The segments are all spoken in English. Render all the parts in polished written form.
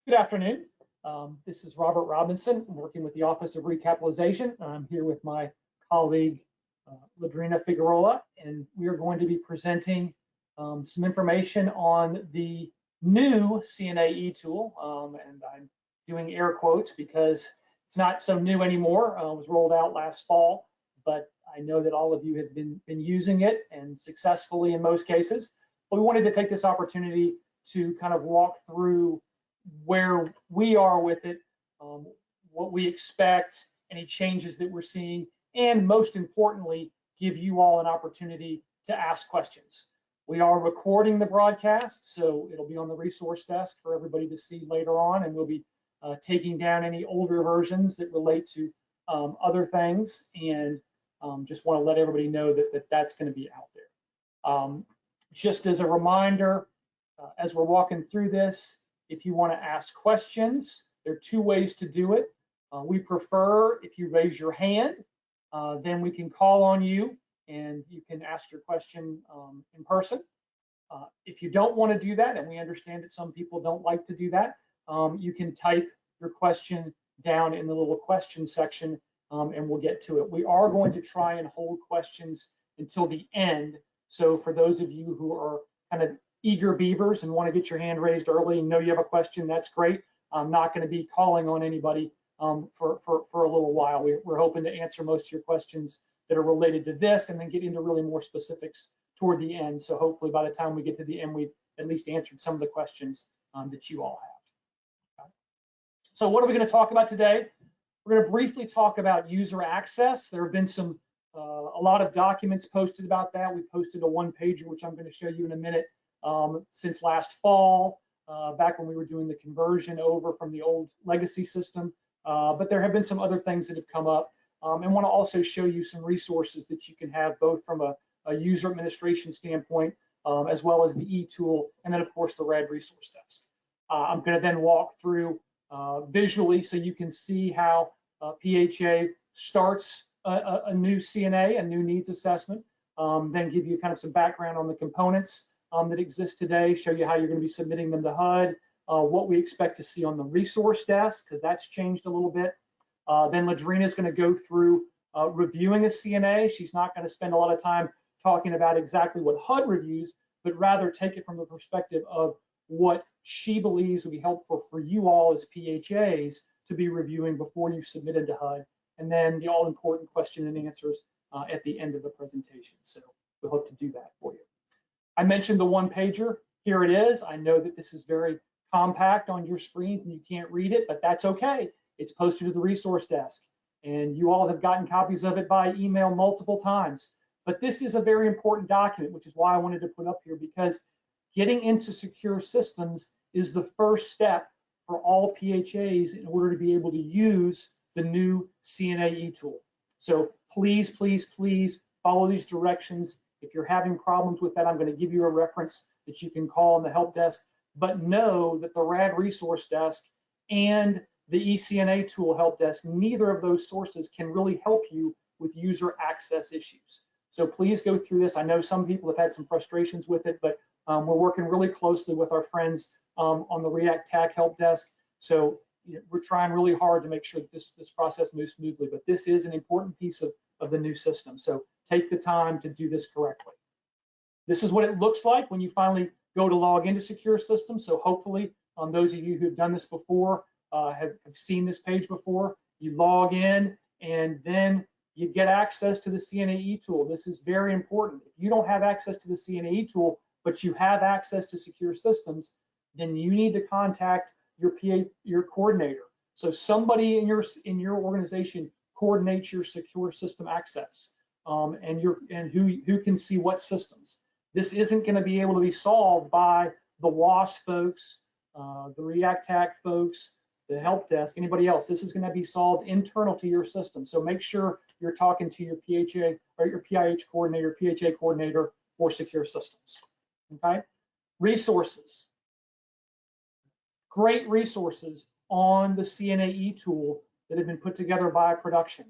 Good afternoon. This is Robert Robinson. I'm working with the Office of Recapitalization. I'm here with my colleague, Ladrina Figueroa, and we are going to be presenting some information on the new CNA e-tool. And I'm doing air quotes because it's not so new anymore. It was rolled out last fall, but I know that all of you have been using it and successfully in most cases. But we wanted to take this opportunity to kind of walk through where we are with it, what we expect, any changes that we're seeing, and most importantly, give you all an opportunity to ask questions. We are recording the broadcast, so it'll be on the resource desk for everybody to see later on, and we'll be taking down any older versions that relate to other things, and just want to let everybody know that that's going to be out there. Just as a reminder, as we're walking through this, if you want to ask questions, there are two ways to do it. We prefer if you raise your hand, then we can call on you and you can ask your question in person. If you don't want to do that, and we understand that some people don't like to do that, you can type your question down in the little question section and we'll get to it. We are going to try and hold questions until the end. So for those of you who are kind of eager beavers and want to get your hand raised early and know you have a question, that's great. I'm not going to be calling on anybody for a little while. We're hoping to answer most of your questions that are related to this and then get into really more specifics toward the end. So hopefully by the time we get to the end, we've at least answered some of the questions that you all have. Okay. So what are we going to talk about today? We're going to briefly talk about user access. There have been a lot of documents posted about that. We posted a one-pager, which I'm going to show you in a minute, since last fall, back when we were doing the conversion over from the old legacy system. But there have been some other things that have come up, and want to also show you some resources that you can have both from a user administration standpoint, as well as the e-tool, and then of course the Rad resource desk. I'm going to then walk through visually so you can see how PHA starts a new CNA, a new needs assessment, then give you kind of some background on the components that exist today, show you how you're going to be submitting them to HUD, what we expect to see on the resource desk, because that's changed a little bit. Then Ladrina is going to go through reviewing a CNA. She's not going to spend a lot of time talking about exactly what HUD reviews, but rather take it from the perspective of what she believes would be helpful for you all as PHAs to be reviewing before you submit it to HUD. And then the all-important question and answers at the end of the presentation. So we hope to do that for you. I mentioned the one pager. Here it is. I know that this is very compact on your screen and you can't read it, but that's okay. It's posted to the resource desk and you all have gotten copies of it by email multiple times. But this is a very important document, which is why I wanted to put up here, because getting into secure systems is the first step for all PHAs in order to be able to use the new CNA e-tool. So please, please, please follow these directions. If you're having problems with that, I'm going to give you a reference that you can call on the help desk, but know that the Rad resource desk and the eCNA tool help desk, neither of those sources can really help you with user access issues. So please go through this. I know some people have had some frustrations with it, but we're working really closely with our friends on the React TAC help desk. So we're trying really hard to make sure that this process moves smoothly, but this is an important piece of the new system. So take the time to do this correctly. This is what it looks like when you finally go to log into secure systems. So hopefully those of you who've done this before have seen this page before. You log in and then you get access to the CNA e-tool. This is very important. If you don't have access to the CNA e-tool, but you have access to secure systems, then you need to contact your coordinator. So somebody in your organization coordinates your secure system access and who can see what systems. This isn't going to be able to be solved by the WAS folks, the React TAC folks, the help desk, anybody else. This is going to be solved internal to your system. So make sure you're talking to your PHA or your PIH coordinator, PHA coordinator for secure systems. Okay, resources. Great resources on the CNA e-tool that have been put together by production.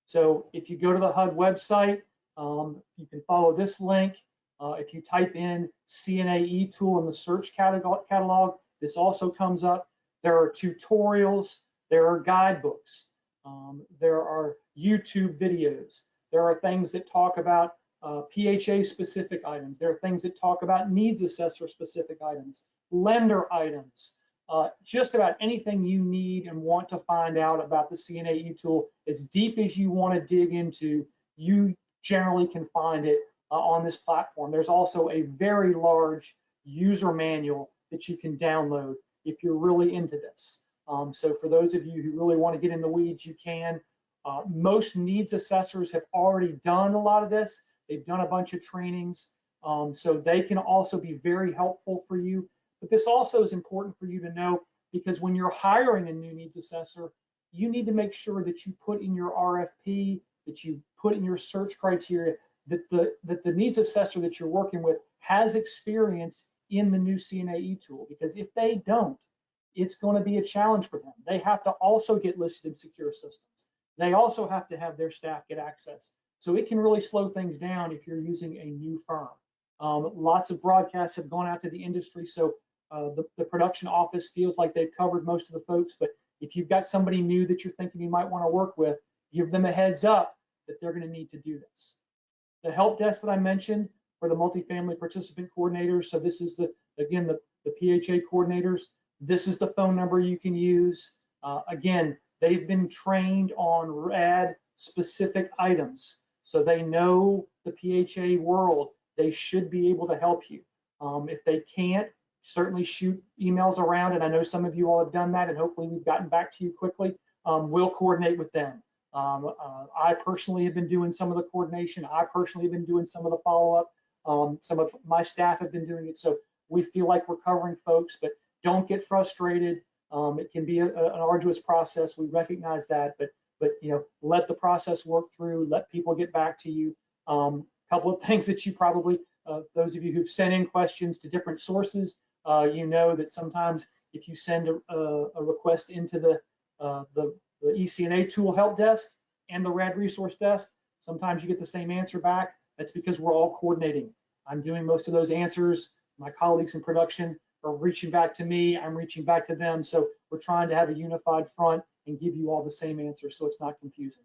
So if you go to the HUD website, you can follow this link. If you type in CNA e-tool in the search catalog, this also comes up. There are tutorials, there are guidebooks, there are YouTube videos, there are things that talk about PHA specific items, there are things that talk about needs assessor specific items, lender items, just about anything you need and want to find out about the CNA eTool, as deep as you want to dig into, you generally can find it on this platform. There's also a very large user manual that you can download if you're really into this. So for those of you who really want to get in the weeds, you can. Most needs assessors have already done a lot of this. They've done a bunch of trainings, so they can also be very helpful for you. But this also is important for you to know, because when you're hiring a new needs assessor, you need to make sure that you put in your RFP, that you put in your search criteria, that the needs assessor that you're working with has experience in the new CNA eTool, because if they don't, it's going to be a challenge for them. They have to also get listed in secure systems. They also have to have their staff get access. So it can really slow things down if you're using a new firm. Lots of broadcasts have gone out to the industry, so the production office feels like they've covered most of the folks, but if you've got somebody new that you're thinking you might want to work with, give them a heads up that they're going to need to do this. The help desk that I mentioned for the multifamily participant coordinators, so this is again the PHA coordinators, this is the phone number you can use. Again, they've been trained on RAD specific items, so they know the PHA world. They should be able to help you. If they can't, certainly shoot emails around, and I know some of you all have done that, and hopefully we've gotten back to you quickly. We'll coordinate with them. I personally have been doing some of the coordination. I personally have been doing some of the follow-up. Some of my staff have been doing it, so we feel like we're covering folks, but don't get frustrated. It can be an arduous process. We recognize that, but you know, let the process work through. Let people get back to you. Couple of things that you probably, those of you who've sent in questions to different sources, you know that sometimes if you send a request into the eCNA tool help desk and the RAD resource desk, sometimes you get the same answer back. That's because we're all coordinating. I'm doing most of those answers. My colleagues in production are reaching back to me. I'm reaching back to them. So we're trying to have a unified front and give you all the same answers so it's not confusing.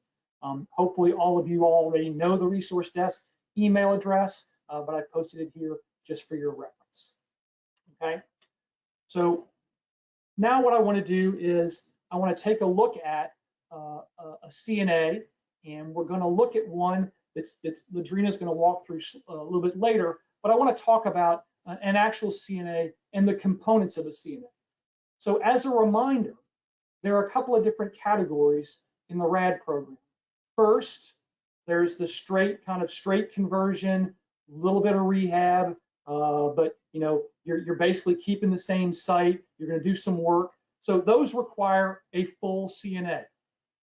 Hopefully all of you already know the resource desk email address, but I posted it here just for your reference. Okay, so now what I want to do is I want to take a look at a CNA, and we're going to look at one that's Ladrina's going to walk through a little bit later, but I want to talk about an actual CNA and the components of a CNA. So as a reminder, there are a couple of different categories in the RAD program. First, there's the straight conversion, a little bit of rehab, but you know, you're basically keeping the same site. You're going to do some work. So those require a full CNA.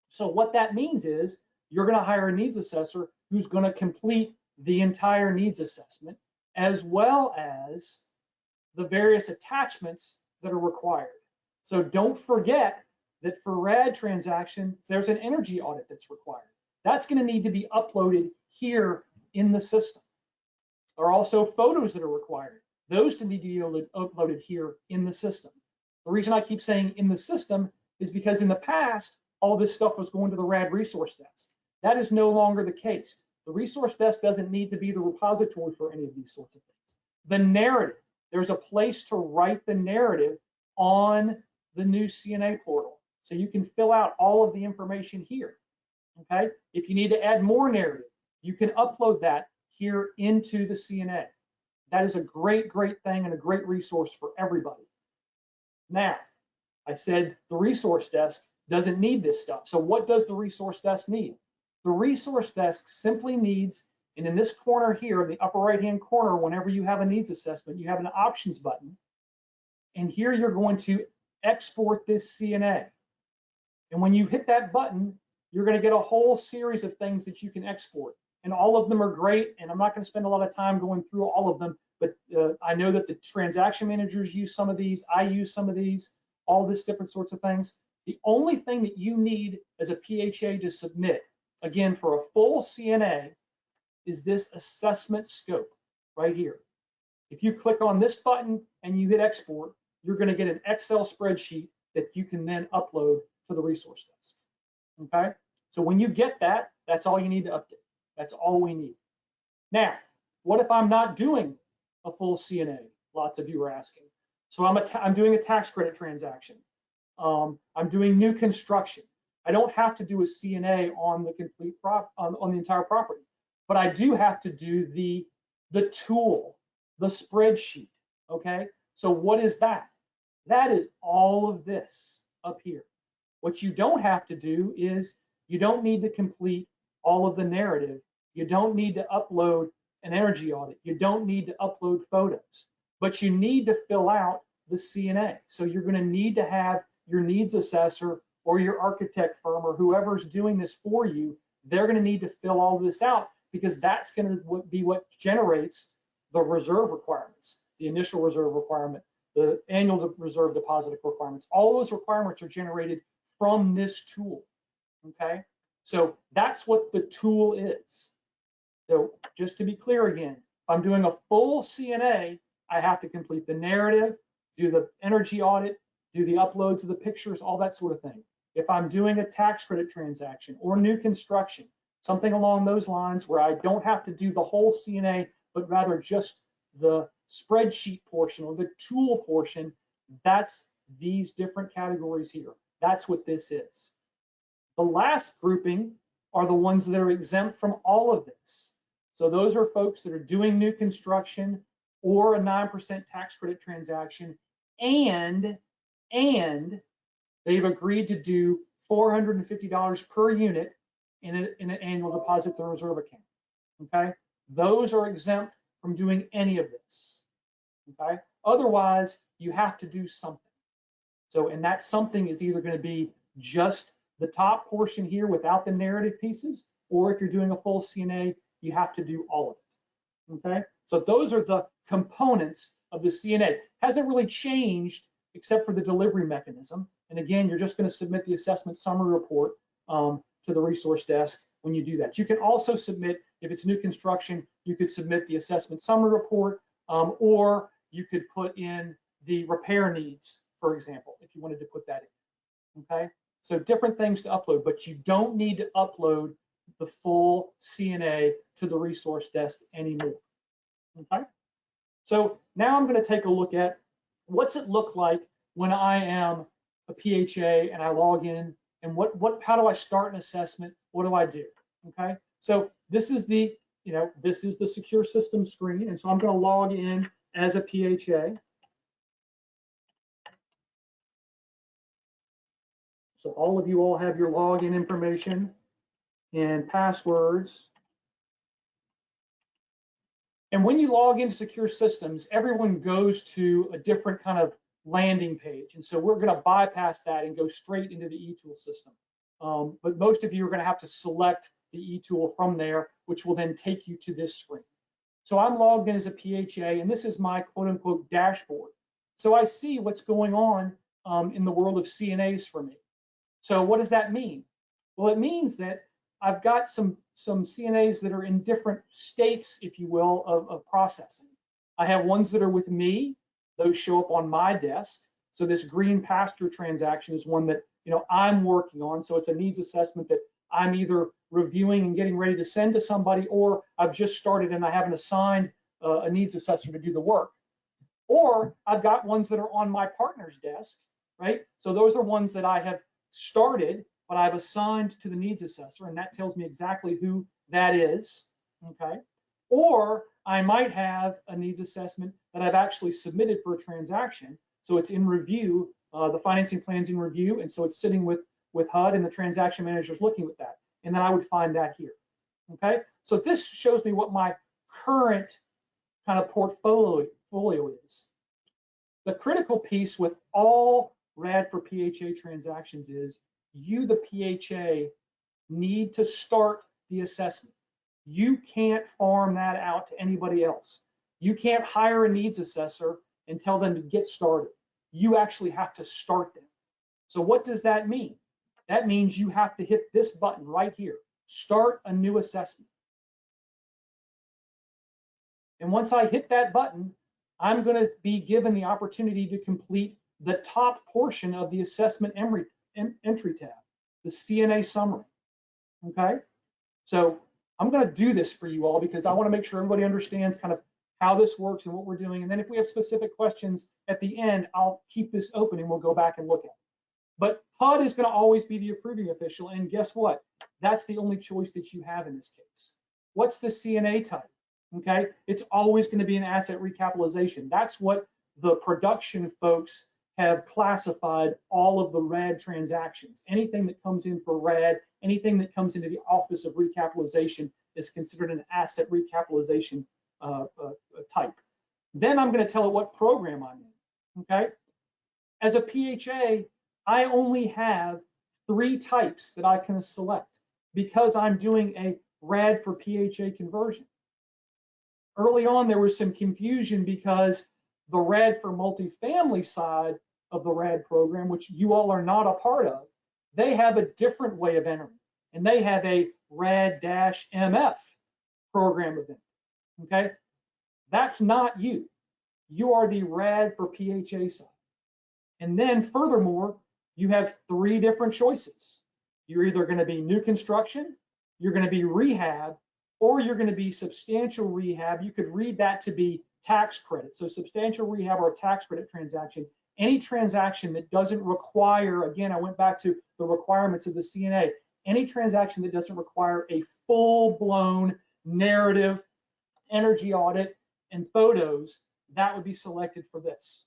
So what that means is you're going to hire a needs assessor who's going to complete the entire needs assessment, as well as the various attachments that are required. So don't forget that for RAD transaction, there's an energy audit that's required. That's going to need to be uploaded here in the system. There are also photos that are required. Those need to be uploaded here in the system. The reason I keep saying in the system is because in the past, all this stuff was going to the RAD resource desk. That is no longer the case. The resource desk doesn't need to be the repository for any of these sorts of things. The narrative, there's a place to write the narrative on the new CNA portal. So you can fill out all of the information here. Okay, if you need to add more narrative, you can upload that here into the CNA. That is a great thing and a great resource for everybody. Now, I said the resource desk doesn't need this stuff. So what does the resource desk need? The resource desk simply needs, and in this corner here, in the upper right-hand corner, whenever you have a needs assessment, you have an options button. And here you're going to export this CNA. And when you hit that button, you're going to get a whole series of things that you can export. And all of them are great. And I'm not going to spend a lot of time going through all of them, but I know that the transaction managers use some of these. I use some of these, all this different sorts of things. The only thing that you need as a PHA to submit, again, for a full CNA, is this assessment scope right here. If you click on this button and you hit export, you're going to get an Excel spreadsheet that you can then upload to the resource desk. Okay, so when you get that, that's all you need to update. That's all we need. Now, what if I'm not doing a full CNA? Lots of you are asking. So I'm doing a tax credit transaction. I'm doing new construction. I don't have to do a CNA on the complete on the entire property, but I do have to do the tool, the spreadsheet. Okay, so what is that? That is all of this up here. What you don't have to do is you don't need to complete all of the narrative. You don't need to upload an energy audit. You don't need to upload photos, but you need to fill out the CNA. So you're going to need to have your needs assessor or your architect firm or whoever's doing this for you. They're going to need to fill all of this out because that's going to be what generates the reserve requirements, the initial reserve requirement, the annual reserve deposit requirements. All those requirements are generated from this tool. Okay, so that's what the tool is. So just to be clear again, if I'm doing a full CNA, I have to complete the narrative, do the energy audit, do the uploads of the pictures, all that sort of thing. If I'm doing a tax credit transaction or new construction, something along those lines where I don't have to do the whole CNA, but rather just the spreadsheet portion or the tool portion, that's these different categories here. That's what this is. The last grouping are the ones that are exempt from all of this. So those are folks that are doing new construction or a 9% tax credit transaction, and they've agreed to do $450 per unit in an annual deposit to the reserve account. Okay, those are exempt from doing any of this. Okay, otherwise you have to do something. So, and that something is either going to be just the top portion here without the narrative pieces, or if you're doing a full CNA, you have to do all of it. Okay, so those are the components of the CNA. Hasn't really changed except for the delivery mechanism. And again, you're just going to submit the assessment summary report to the resource desk when you do that. You can also submit, if it's new construction, you could submit the assessment summary report, or you could put in the repair needs, for example, if you wanted to put that in. Okay, so different things to upload, but you don't need to upload the full CNA to the resource desk anymore. Okay, so now I'm going to take a look at what's it look like when I am a PHA and I log in, and how do I start an assessment? What do I do? Okay, so this is the secure system screen, and so I'm going to log in as a PHA. So all of you all have your login information and passwords. And when you log into secure systems, everyone goes to a different kind of landing page. And so we're going to bypass that and go straight into the eTool system. But most of you are going to have to select the eTool from there, which will then take you to this screen. So I'm logged in as a PHA, and this is my quote unquote dashboard. So I see what's going on in the world of CNAs for me. So what does that mean? Well, it means that I've got some CNAs that are in different states, if you will, of processing. I have ones that are with me. Those show up on my desk. So this green pasture transaction is one that I'm working on. So it's a needs assessment that I'm either reviewing and getting ready to send to somebody, or I've just started and I haven't assigned a needs assessor to do the work. Or I've got ones that are on my partner's desk, right? So those are ones that I have started, but I've assigned to the needs assessor, and that tells me exactly who that is, okay? Or I might have a needs assessment that I've actually submitted for a transaction, so it's in review, the financing plan's in review, and so it's sitting with HUD, and the transaction manager's looking at that, and then I would find that here, okay? So this shows me what my current kind of portfolio is. The critical piece with all Rad for PHA transactions is you, the PHA, need to start the assessment. You can't farm that out to anybody else. You can't hire a needs assessor and tell them to get started. You actually have to start them. So what does that mean? That means you have to hit this button right here, start a new assessment. And once I hit that button, I'm going to be given the opportunity to complete the top portion of the assessment entry tab, the CNA summary, okay? So I'm gonna do this for you all because I wanna make sure everybody understands kind of how this works and what we're doing. And then if we have specific questions at the end, I'll keep this open and we'll go back and look at it. But HUD is gonna always be the approving official, and guess what? That's the only choice that you have in this case. What's the CNA type? Okay, it's always going to be an asset recapitalization. That's what the production folks have classified all of the RAD transactions. Anything that comes in for RAD, anything that comes into the Office of Recapitalization is considered an asset recapitalization type. Then I'm going to tell it what program I'm in. Okay, as a PHA, I only have 3 types that I can select because I'm doing a RAD for PHA conversion. Early on, there was some confusion because the RAD for multifamily side of the RAD program, which you all are not a part of, they have a different way of entering, and they have a RAD-MF program event, okay? That's not you. You are the RAD for PHA side. And then furthermore, you have 3 different choices. You're either gonna be new construction, you're gonna be rehab, or you're going to be substantial rehab. You could read that to be tax credit. So substantial rehab or a tax credit transaction, any transaction that doesn't require, again, I went back to the requirements of the CNA, any transaction that doesn't require a full-blown narrative, energy audit, and photos, that would be selected for this,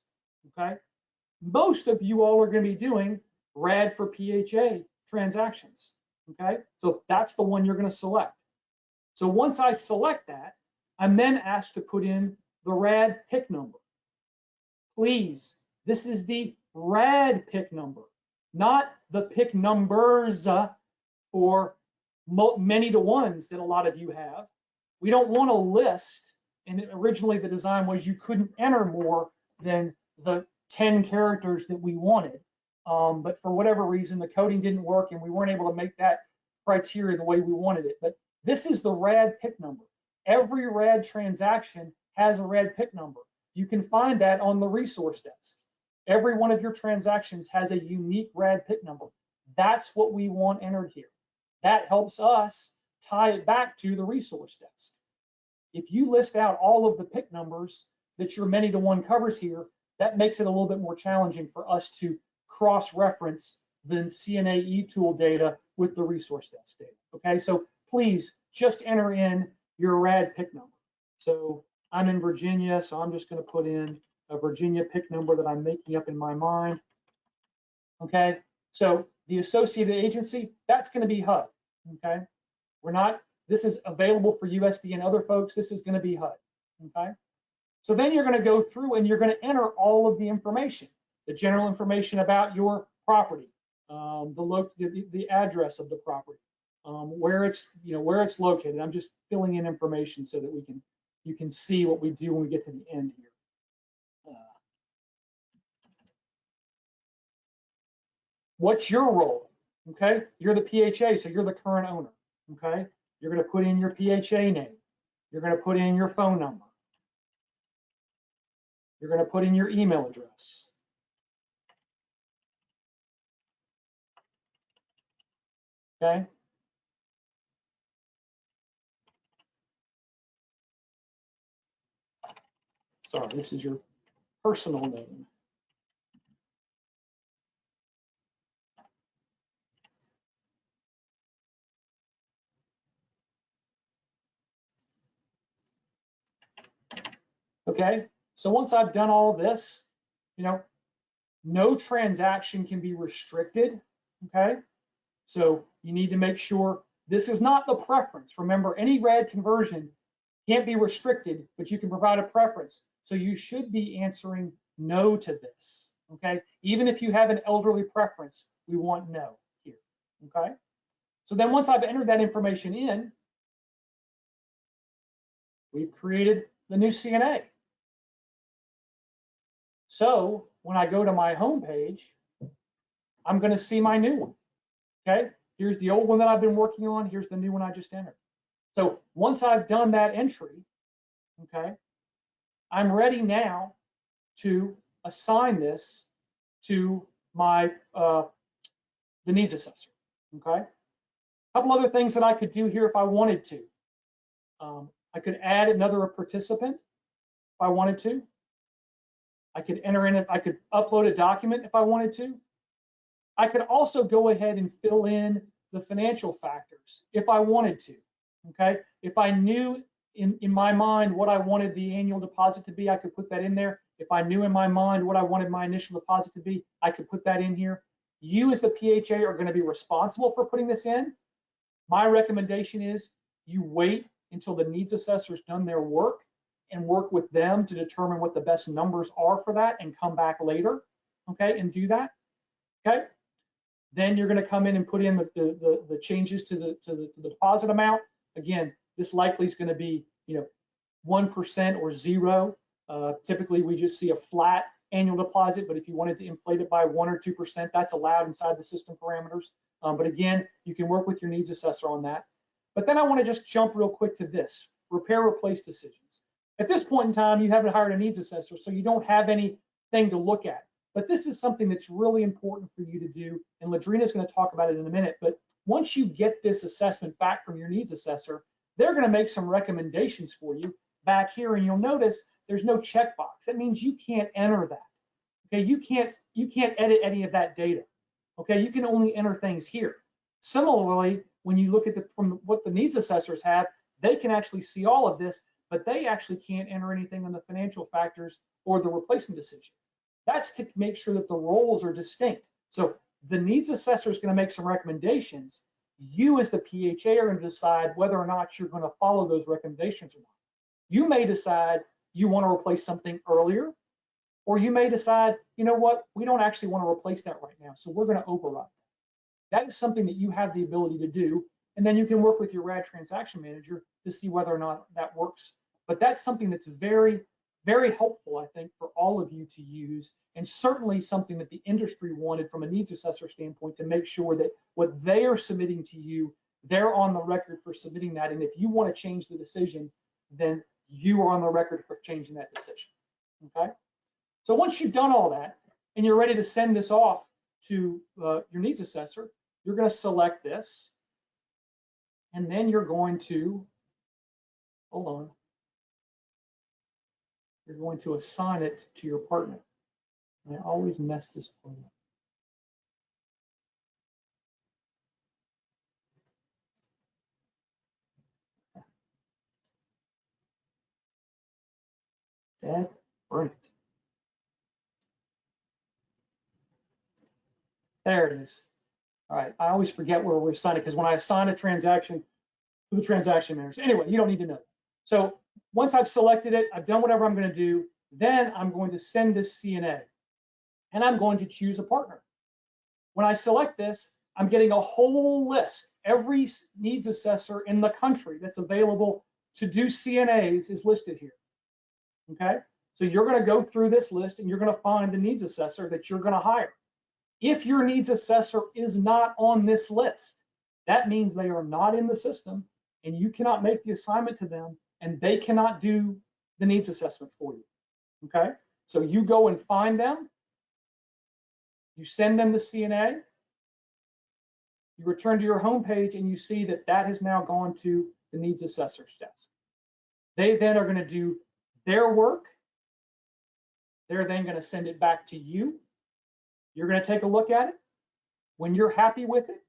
okay? Most of you all are going to be doing RAD for PHA transactions, okay? So that's the one you're going to select. So once I select that, I'm then asked to put in the Rad Pick Number. Please, this is the Rad Pick Number, not the pick numbers for many to ones that a lot of you have. We don't want a list, and originally the design was you couldn't enter more than the 10 characters that we wanted. But for whatever reason, the coding didn't work and we weren't able to make that criteria the way we wanted it. But this is the Rad Pick Number. Every RAD transaction has a Rad Pick Number. You can find that on the resource desk. Every one of your transactions has a unique Rad Pick Number. That's what we want entered here. That helps us tie it back to the resource desk. If you list out all of the pick numbers that your many to one covers here, that makes it a little bit more challenging for us to cross-reference the CNA eTool data with the resource desk data. Okay, so please just enter in your RAD pick number. So I'm in Virginia, so I'm just going to put in a Virginia pick number that I'm making up in my mind. Okay, so the associated agency, that's going to be HUD. Okay, we're not, this is available for USD and other folks. This is going to be HUD. Okay, so then you're going to go through and you're going to enter all of the information, the general information about your property, the address of the property, where it's located. I'm just filling in information so that you can see what we do when we get to the end here. What's your role? Okay, you're the PHA, so you're the current owner. Okay, you're going to put in your PHA name. You're going to put in your phone number. You're going to put in your email address. Okay. Sorry, this is your personal name. Okay, so once I've done all of this, no transaction can be restricted. Okay, so you need to make sure this is not the preference. Remember, any RAD conversion can't be restricted, but you can provide a preference. So you should be answering no to this. Okay, even if you have an elderly preference, we want no here. Okay, so then once I've entered that information in, we've created the new CNA. So when I go to my home page, I'm going to see my new one. Okay, here's the old one that I've been working on. Here's the new one I just entered. So once I've done that entry, okay, I'm ready now to assign this to my the needs assessor. Okay. A couple other things that I could do here if I wanted to. I could add another participant if I wanted to. I could enter in it. I could upload a document if I wanted to. I could also go ahead and fill in the financial factors if I wanted to. Okay. If I knew in my mind what I wanted the annual deposit to be, I could put that in there. If I knew in my mind what I wanted my initial deposit to be, I could put that in here. You as the PHA are going to be responsible for putting this in. My recommendation is you wait until the needs assessor's done their work and work with them to determine what the best numbers are for that and come back later, okay, and do that, okay? Then you're going to come in and put in the changes to the deposit amount. Again, this likely is going to be 1% or 0. Typically, we just see a flat annual deposit, but if you wanted to inflate it by 1 or 2%, that's allowed inside the system parameters. But again, you can work with your needs assessor on that. But then I want to just jump real quick to this, repair, replace decisions. At this point in time, you haven't hired a needs assessor, so you don't have anything to look at. But this is something that's really important for you to do, and Ladrina is going to talk about it in a minute. But once you get this assessment back from your needs assessor, they're going to make some recommendations for you back here, and you'll notice there's no checkbox. That means you can't enter that. Okay, you can't edit any of that data. Okay, you can only enter things here. Similarly, when you look at from what the needs assessors have, they can actually see all of this, but they actually can't enter anything on the financial factors or the replacement decision. That's to make sure that the roles are distinct. So the needs assessor is going to make some recommendations. You as the PHA are going to decide whether or not you're going to follow those recommendations or not. You may decide you want to replace something earlier, or you may decide, you know what, we don't actually want to replace that right now, so we're going to override that. That is something that you have the ability to do, and then you can work with your RAD transaction manager to see whether or not that works. But that's something that's very, very helpful, I think, for all of you to use, and certainly something that the industry wanted from a needs assessor standpoint to make sure that what they are submitting to you, they're on the record for submitting that, and if you want to change the decision, then you are on the record for changing that decision, okay? So once you've done all that and you're ready to send this off to your needs assessor, you're going to select this, and then you're going to, hold on, you're going to assign it to your partner. And I always mess this part up. That's right. There it is. All right, I always forget where we're assigning it because when I assign a transaction to the transaction manager, anyway, you don't need to know. So once I've selected it, I've done whatever I'm going to do, then I'm going to send this CNA, and I'm going to choose a partner. When I select this, I'm getting a whole list. Every needs assessor in the country that's available to do CNAs is listed here. Okay, so you're going to go through this list and you're going to find the needs assessor that you're going to hire. If your needs assessor is not on this list, that means they are not in the system and you cannot make the assignment to them and they cannot do the needs assessment for you. Okay, so you go and find them, you send them the CNA, you return to your home page and you see that that has now gone to the needs assessor's desk. They then are going to do their work. They're then going to send it back to you. You're going to take a look at it. When you're happy with it,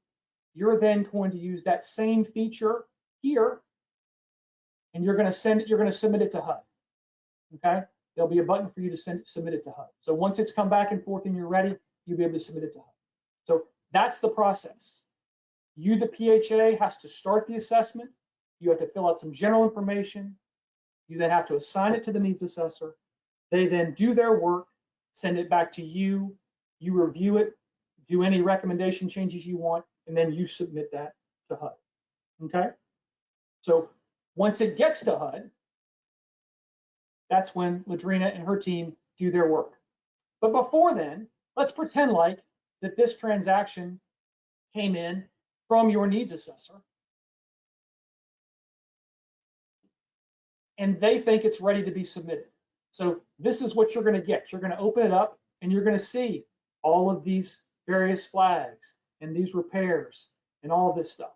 you're then going to use that same feature here, and you're going to submit it to HUD. Okay, there'll be a button for you to submit it to HUD. So once it's come back and forth and you're ready, you'll be able to submit it to HUD. So that's the process. You, the PHA, has to start the assessment. You have to fill out some general information. You then have to assign it to the needs assessor. They then do their work, send it back to you. You review it, do any recommendation changes you want, and then you submit that to HUD. Okay? So once it gets to HUD, that's when Ladrina and her team do their work. But before then, let's pretend like that this transaction came in from your needs assessor and they think it's ready to be submitted. So this is what you're going to get. You're going to open it up and you're going to see all of these various flags and these repairs and all of this stuff.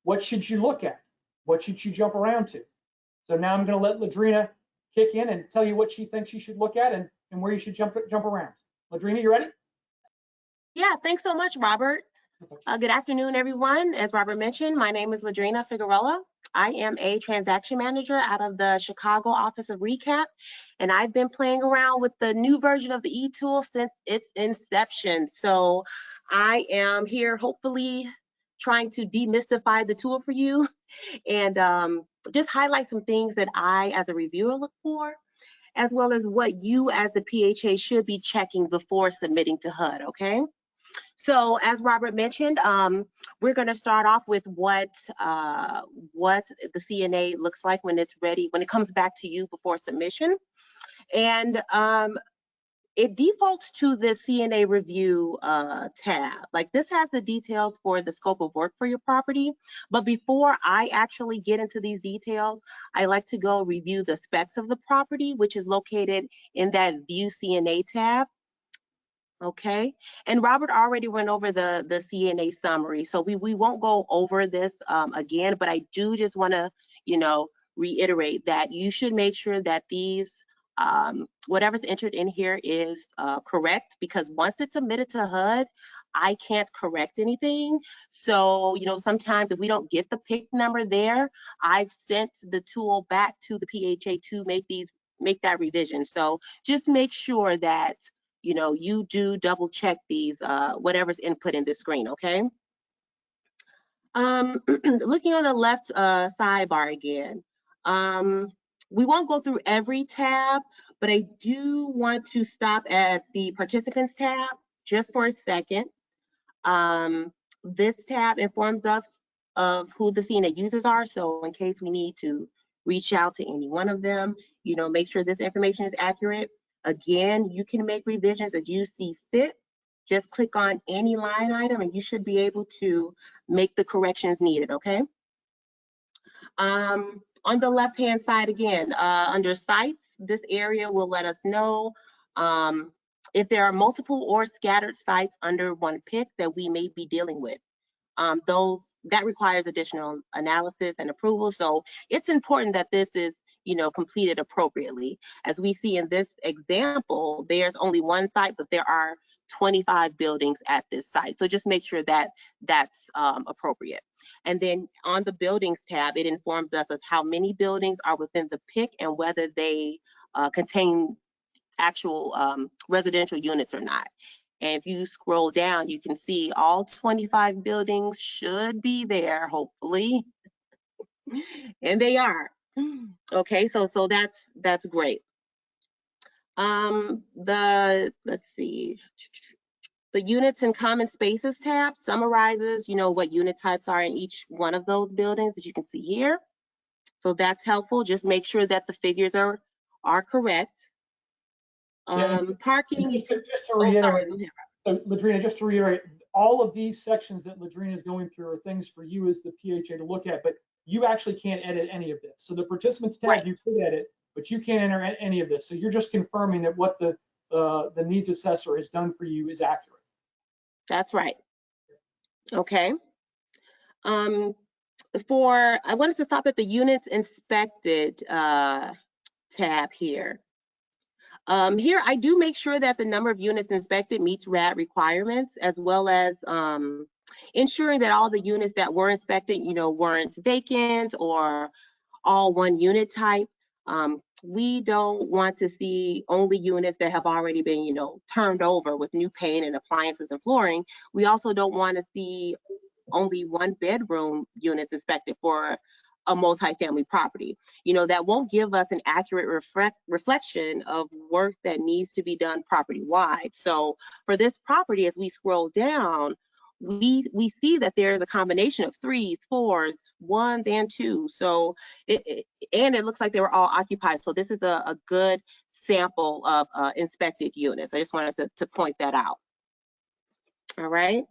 What should you look at? What should you jump around to? So now I'm going to let Ladrina kick in and tell you what she thinks you should look at and where you should jump around. Ladrina, you ready? Yeah, thanks so much, Robert. Good afternoon, everyone. As Robert mentioned, my name is Ladrina Figueroa. I am a transaction manager out of the Chicago office of Recap, and I've been playing around with the new version of the e-tool since its inception. So I am here hopefully trying to demystify the tool for you and just highlight some things that I, as a reviewer, look for, as well as what you as the PHA should be checking before submitting to HUD, okay? So as Robert mentioned, we're going to start off with what the CNA looks like when it's ready, when it comes back to you before submission. And it defaults to the CNA review tab. Like, this has the details for the scope of work for your property. But before I actually get into these details, I like to go review the specs of the property, which is located in that View CNA tab. Okay, and Robert already went over the CNA summary, so we won't go over this again, but I do just want to, reiterate that you should make sure that these, whatever's entered in here is correct, because once it's submitted to HUD, I can't correct anything. So, sometimes if we don't get the PIC number there, I've sent the tool back to the PHA to make that revision. So just make sure that you do double check these, whatever's input in the screen, okay? Looking on the left sidebar again, we won't go through every tab, but I do want to stop at the participants tab just for a second. This tab informs us of who the CNA users are, so in case we need to reach out to any one of them, make sure this information is accurate. Again, you can make revisions as you see fit. Just click on any line item and you should be able to make the corrections needed, okay? On the left-hand side again, under sites, this area will let us know if there are multiple or scattered sites under one PIC that we may be dealing with. That requires additional analysis and approval. So it's important that this is, completed appropriately. As we see in this example, there's only one site, but there are 25 buildings at this site. So just make sure that that's appropriate. And then on the buildings tab, it informs us of how many buildings are within the PIC and whether they contain actual residential units or not. And if you scroll down, you can see all 25 buildings should be there, hopefully. And they are. Okay, so that's great. Let's see. The units and common spaces tab summarizes, what unit types are in each one of those buildings, as you can see here. So that's helpful. Just make sure that the figures are correct. Parking. Just to reiterate, so Ladrina, just to reiterate, all of these sections that Ladrina is going through are things for you as the PHA to look at, but you actually can't edit any of this. So the participants tab, right, you could edit, but you can't enter any of this. So you're just confirming that what the needs assessor has done for you is accurate. That's right. Okay. I wanted to stop at the units inspected tab here. Here, I do make sure that the number of units inspected meets RAD requirements, as well as ensuring that all the units that were inspected, weren't vacant or all one unit type. We don't want to see only units that have already been, turned over with new paint and appliances and flooring. We also don't want to see only one bedroom units inspected for a multifamily property. That won't give us an accurate reflection of work that needs to be done property-wide. So for this property, as we scroll down, we see that there's a combination of 3s, 4s, 1s, and 2s. So it looks like they were all occupied. So this is a good sample of inspected units. I just wanted to point that out. All right.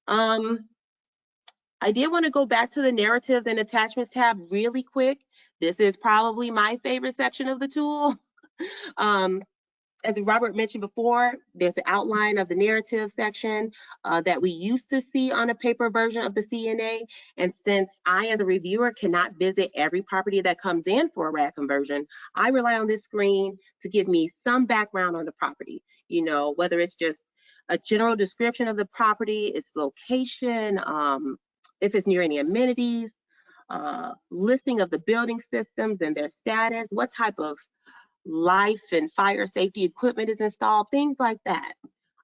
I did want to go back to the narratives and attachments tab really quick. This is probably my favorite section of the tool. as Robert mentioned before, there's the outline of the narrative section that we used to see on a paper version of the CNA. And since I, as a reviewer, cannot visit every property that comes in for a RAD conversion, I rely on this screen to give me some background on the property. You know, whether it's just a general description of the property, its location, if it's near any amenities, listing of the building systems and their status, what type of life and fire safety equipment is installed, things like that.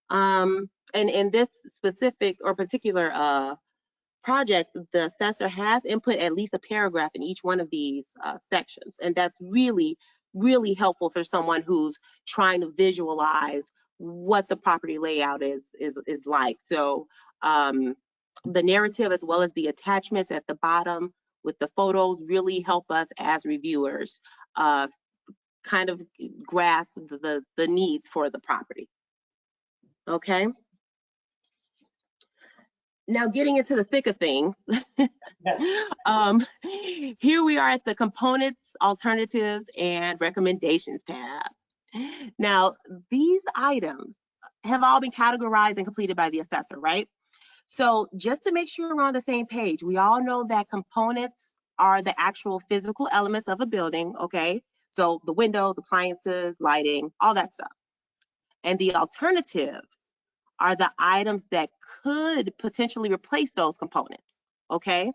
And in this specific or particular project, the assessor has input at least a paragraph in each one of these sections. And that's really, really helpful for someone who's trying to visualize what the property layout is like. So the narrative as well as the attachments at the bottom with the photos really help us as reviewers kind of grasp the needs for the property. Okay. Now getting into the thick of things, here we are at the components, alternatives, and recommendations tab. Now, these items have all been categorized and completed by the assessor, right? So just to make sure we're on the same page, we all know that components are the actual physical elements of a building, okay? So the window, the appliances, lighting, all that stuff. And the alternatives are the items that could potentially replace those components, okay?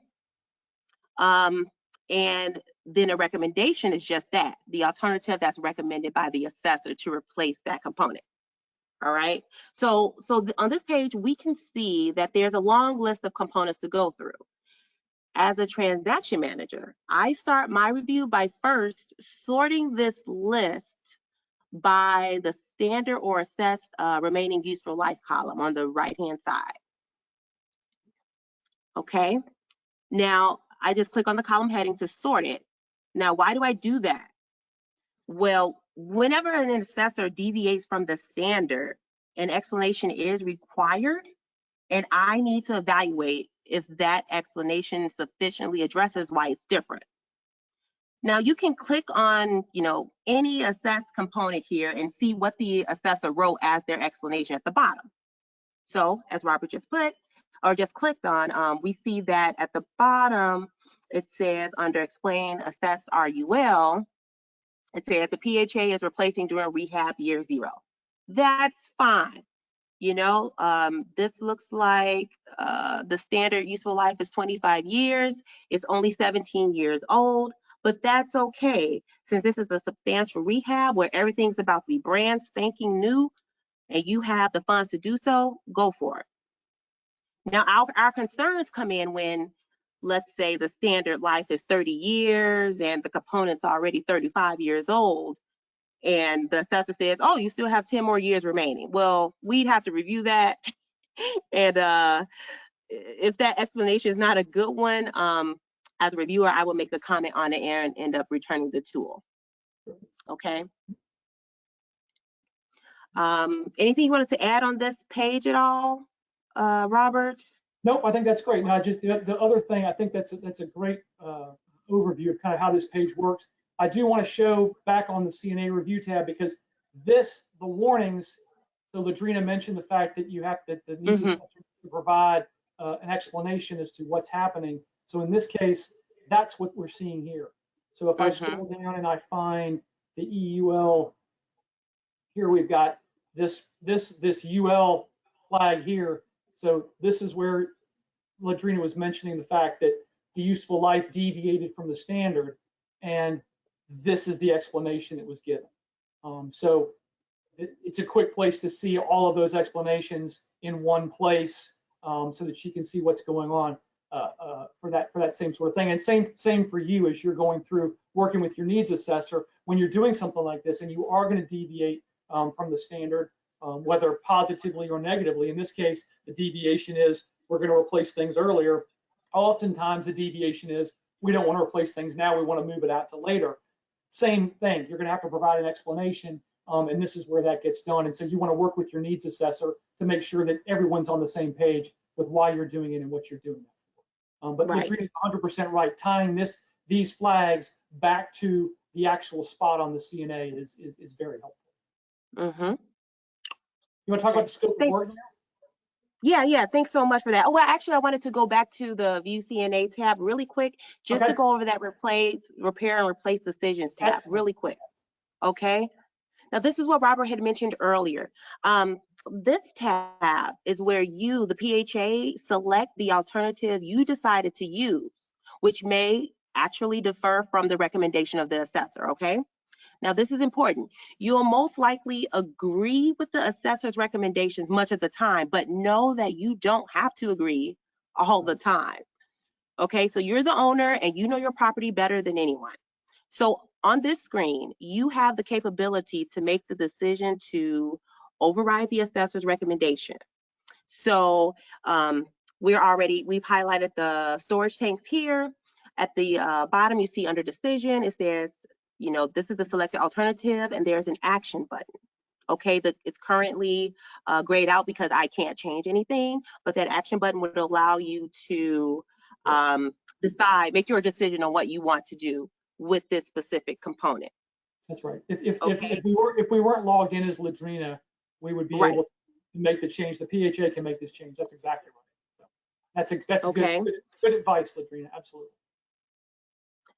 And then a recommendation is just that, the alternative that's recommended by the assessor to replace that component. All right, so on this page, we can see that there's a long list of components to go through. As a transaction manager, I start my review by first sorting this list by the standard or assessed remaining useful life column on the right-hand side. Okay, now I just click on the column heading to sort it. Now, why do I do that? Well, whenever an assessor deviates from the standard, an explanation is required, and I need to evaluate if that explanation sufficiently addresses why it's different. Now you can click on, you know, any assessed component here and see what the assessor wrote as their explanation at the bottom. So as Robert just put, or just clicked on, we see that at the bottom, it says under explain assessed RUL, it says the PHA is replacing during rehab year 0. That's fine. You know, this looks like the standard useful life is 25 years. It's only 17 years old, but that's okay. Since this is a substantial rehab where everything's about to be brand spanking new and you have the funds to do so, go for it. Now, our concerns come in when, let's say the standard life is 30 years and the component's already 35 years old. And the assessor says, oh, you still have 10 more years remaining. Well, we'd have to review that. And if that explanation is not a good one, as a reviewer, I will make a comment on it and end up returning the tool. Okay. Anything you wanted to add on this page at all, Robert? Nope, I think that's great. Now, just the other thing, I think that's a great overview of kind of how this page works. I do want to show back on the CNA review tab because the warnings, so Ladrina mentioned the fact that you have the needs assessor to provide an explanation as to what's happening. So in this case, that's what we're seeing here. So if I scroll down and I find the EUL, here we've got this UL flag here. So this is where Ladrina was mentioning the fact that the useful life deviated from the standard, and this is the explanation that was given. So it's a quick place to see all of those explanations in one place, so that she can see what's going on for that same sort of thing. And same for you as you're going through working with your needs assessor. When you're doing something like this and you are going to deviate from the standard, whether positively or negatively. In this case, the deviation is we're going to replace things earlier. Oftentimes the deviation is we don't want to replace things now, we want to move it out to later. Same thing, you're going to have to provide an explanation, and this is where that gets done. And so you want to work with your needs assessor to make sure that everyone's on the same page with why you're doing it and what you're doing that for. But Ladrina's 100% right. Tying these flags back to the actual spot on the CNA is very helpful. Mm-hmm. You want to talk about the scope of work now? Yeah, thanks so much for that. Oh, well, actually, I wanted to go back to the View CNA tab really quick, just to go over that repair and replace decisions tab really quick. Okay. Now, this is what Robert had mentioned earlier. This tab is where you, the PHA, select the alternative you decided to use, which may actually differ from the recommendation of the assessor, okay? Now, this is important. You'll most likely agree with the assessor's recommendations much of the time, but know that you don't have to agree all the time. Okay, so you're the owner and you know your property better than anyone. So on this screen, you have the capability to make the decision to override the assessor's recommendation. So we've highlighted the storage tanks here. At the bottom, you see under decision, it says, you know, this is the selected alternative, and there's an action button. Okay, it's currently grayed out because I can't change anything, but that action button would allow you to make your decision on what you want to do with this specific component. That's right. If we weren't logged in as Ladrina, we would be able to make the change. The PHA can make this change. That's exactly right. So that's good advice, Ladrina. Absolutely.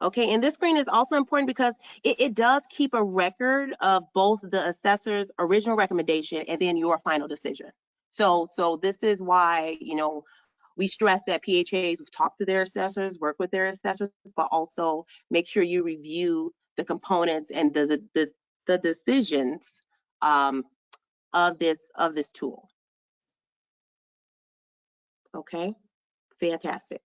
Okay, and this screen is also important because it does keep a record of both the assessor's original recommendation and then your final decision. So this is why, you know, we stress that PHAs talk to their assessors, work with their assessors, but also make sure you review the components and the decisions of this tool. Okay, fantastic.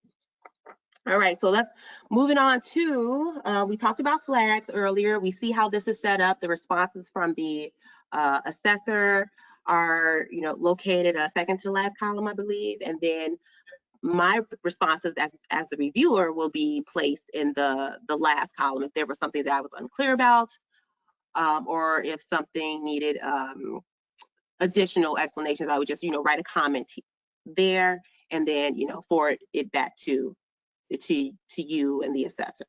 All right, so let's moving on to, we talked about flags earlier. We see how this is set up. The responses from the assessor are, you know, located second to the last column, I believe, and then my responses as the reviewer will be placed in the last column if there was something that I was unclear about, or if something needed additional explanations. I would just, you know, write a comment there and then, you know, forward it back to you and the assessor.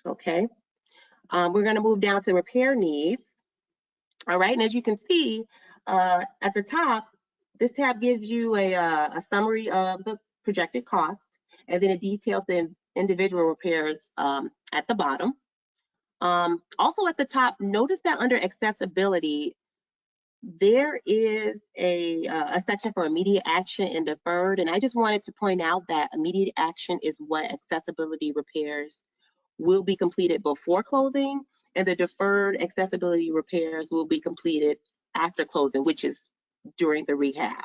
Okay, we're going to move down to repair needs. All right, and as you can see at the top, this tab gives you a summary of the projected cost, and then it details the individual repairs at the bottom. Also at the top, notice that under accessibility, there is a section for immediate action and deferred, and I just wanted to point out that immediate action is what accessibility repairs will be completed before closing, and the deferred accessibility repairs will be completed after closing, which is during the rehab.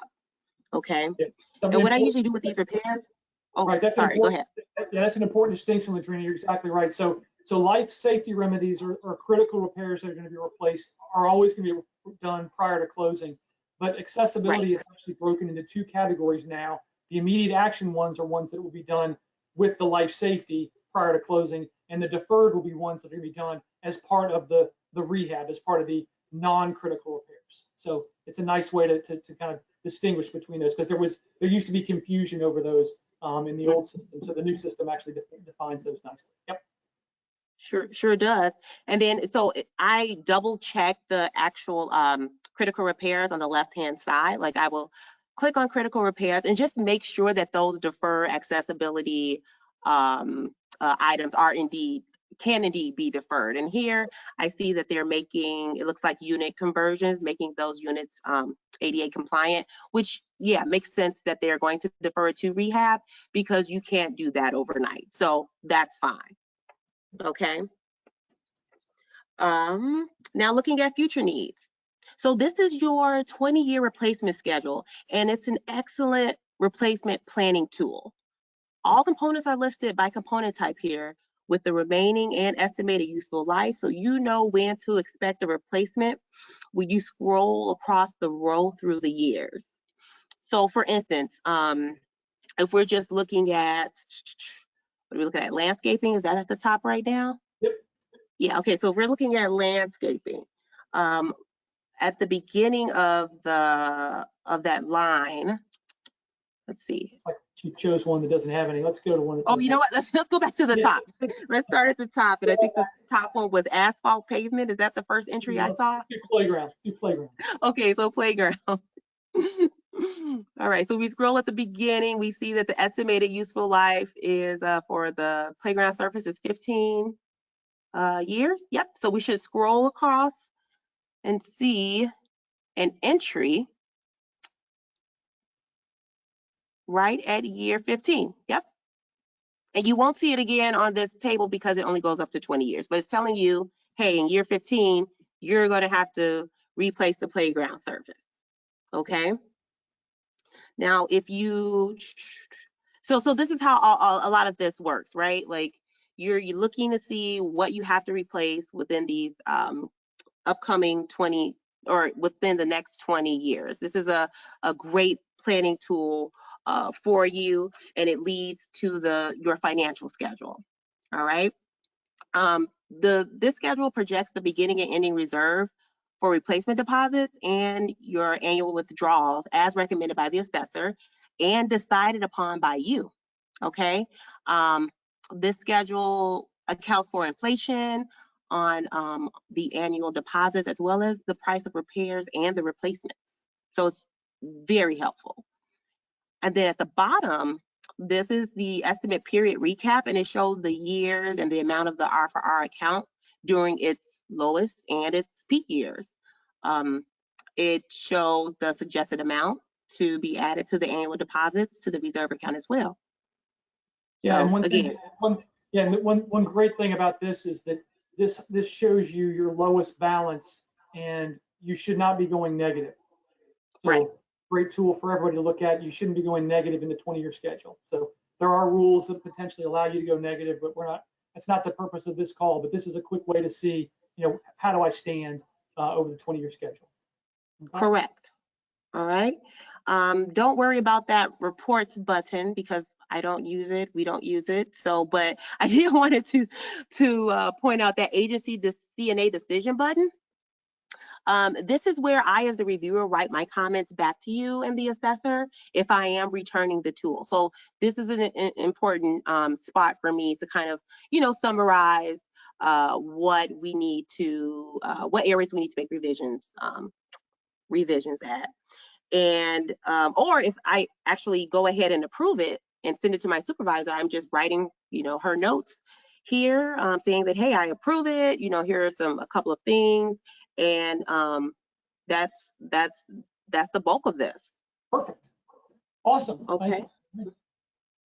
Okay. Yeah. And what I usually do with these repairs, sorry, go ahead. Yeah, that's an important distinction, Ladrina. You're exactly right. So life safety remedies or critical repairs that are going to be replaced are always going to be done prior to closing. But accessibility is actually broken into two categories now. The immediate action ones are ones that will be done with the life safety prior to closing, and the deferred will be ones that are going to be done as part of the rehab, as part of the non-critical repairs. So it's a nice way to kind of distinguish between those, because there used to be confusion over those in the old system. So the new system actually defines those nicely. Yep. Sure does. And then, so I double check the actual critical repairs on the left-hand side. Like I will click on critical repairs and just make sure that those defer accessibility items can indeed be deferred. And here I see that they're making, it looks like unit conversions, making those units ADA compliant, which, yeah, makes sense that they're going to defer it to rehab because you can't do that overnight. So that's fine. Okay. Now looking at future needs. So this is your 20-year replacement schedule, and it's an excellent replacement planning tool. All components are listed by component type here with the remaining and estimated useful life, so you know when to expect a replacement when you scroll across the row through the years. So for instance, if we're just looking at, what are we looking at, landscaping, is that at the top right now? Yep. Yeah, okay, so if we're looking at landscaping, at the beginning of that line, let's see. It's like she chose one that doesn't have any. Let's go to one that Oh, does you know what? Let's go back to the Yeah. top. Let's start at the top. And I think the top one was asphalt pavement. Is that the first entry I Let's saw? do playground. Do playground. Okay, so playground. All right, so we scroll at the beginning, we see that the estimated useful life is for the playground surface is 15 years. Yep, so we should scroll across and see an entry right at year 15. Yep. And you won't see it again on this table because it only goes up to 20 years, but it's telling you, hey, in year 15, you're going to have to replace the playground surface. Okay. Now, if you, so this is how a lot of this works, right? Like you're looking to see what you have to replace within these upcoming 20 or within the next 20 years. This is a great planning tool for you, and it leads to your financial schedule. All right. This schedule projects the beginning and ending reserve for replacement deposits and your annual withdrawals as recommended by the assessor and decided upon by you. Okay. This schedule accounts for inflation on the annual deposits as well as the price of repairs and the replacements. So it's very helpful. And then at the bottom, this is the estimate period recap, and it shows the years and the amount of the R4R account during its lowest and its peak years. It shows the suggested amount to be added to the annual deposits to the reserve account as well. Yeah, So and one great thing about this is that this shows you your lowest balance, and you should not be going negative. So, right. Great tool for everybody to look at. You shouldn't be going negative in the 20-year schedule. So there are rules that potentially allow you to go negative, but that's not the purpose of this call. But this is a quick way to see, how do I stand over the 20-year schedule? Okay. Correct. All right. Don't worry about that reports button because I don't use it. We don't use it. So, but I did wanted to point out that agency, the CNA decision button. This is where I, as the reviewer, write my comments back to you and the assessor if I am returning the tool. So this is an important spot for me to kind of, summarize what we need to, what areas we need to make revisions at. And, or if I actually go ahead and approve it and send it to my supervisor, I'm just writing, her notes here saying that, hey, I approve it, here are a couple of things. And that's the bulk of this. Perfect. Awesome. Okay.